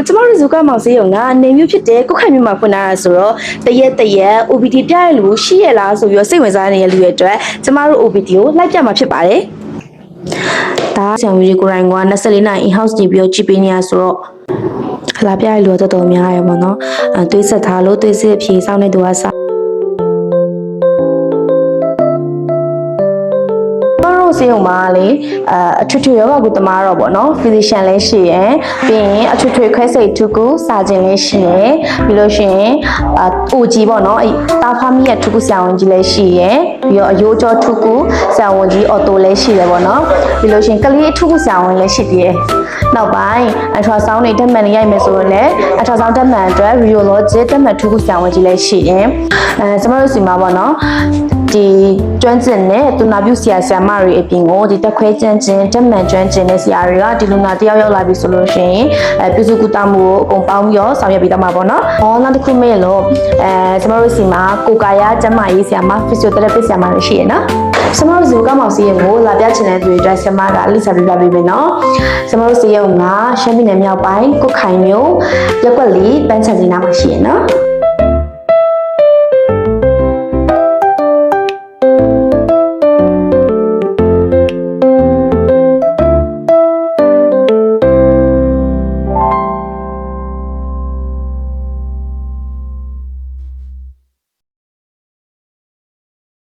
ကျမတို့ဇူကမောင်စေးရုံကနေမျိုးဖြစ်တဲ့ကိုခိုင်မြမှာဖွင့်လာတာဆိုတော့တရက် OPD ပြရလို့ရှိရလားဆိုပြီးတော့စိတ်ဝင်စားနေတဲ့လူတွေအတွက်ကျမတို့ OPD ကိုလိုက်ပြမှာဖြစ်ပါတယ်ဒါဆံဝီကိုရိုင်းက24နိုင် in-house နေပြီးတော့ကြည့်ပေးနေရဆိုတော့လာပြရလို့တော်တော်များရပါတော့တွေးဆက်ထားလို့တွေးစစ်အဖြေစောင်းနေသူကစစေုံမှာလေအထွေထွေယောဂကုသမားတော့ဗောနော် physician လည်းရှိရယ်ပြီးရင်အထွေထွေခွဲစိတ်ထုကုစာကျင်လည်းရှိရယ်ပြီးလို့ရှိရင်OG ဗောနော်အဲ့တာဖာမီရဲ့ထုကုဆရာဝန်ကြီးလည်းရှိရယ်ပြီးတော့အယိုးကျော်ထုကုဆရာဝန်ကြီးအော်တိုလည်းရှိတယ်ဗောနော်ပြီးလို့ရှိရင်ကလေးထုကုဆရာဝန်လည်းရှိသေးတယ်နောက်ပိုင်းအထွာဆောင်းတွေတက်မှန်နေရိုက်မယ်ဆိုတော့လည်းအထွာဆောင်းတက်မှန်အတွက် radiology တက်မှန်ထုကုဆရာဝန်ကြီးလည်းရှိရယ်ကျမတို့စီမှာဗောနော်ဒီကျွမ်းကျင်တဲ့သူနာပြုဆရာဆရာမတွေအပြင်ကိုဒီတက်ခွဲကျန်းခြင်းတက်မှန်ကျွမ်းကျင်တဲ့ဆရာတွေကဒီလူနာတယောက်ရောက်လာပြီဆိုလို့ရှိရင်ပြုစုကူတာမှုကိုအကုန်ပေါင်းပြီးတော့ဆောင်ရွက်ပေးတော့မှာပေါ့နော်။နောက်တစ်ခုမေးလို့ကျမတို့စီမှာကိုကာယကျန်းမာရေးဆရာမ physiotherapist ဆရာမတွေရှိရနော်။ကျမတို့ဇူကမောင်စီရင်ကိုလာပြချင်တဲ့သူတွေအတွက်ဆရာမကအလိစာပြပြပေးမယ်နော်။ကျမတို့စီရုံကရှမ်းပြည်နယ်မြောက်ပိုင်းကုတ်ခိုင်မြို့ရက်ကွက်လေးပန်းချန်စီနာမှာရှိရနော်။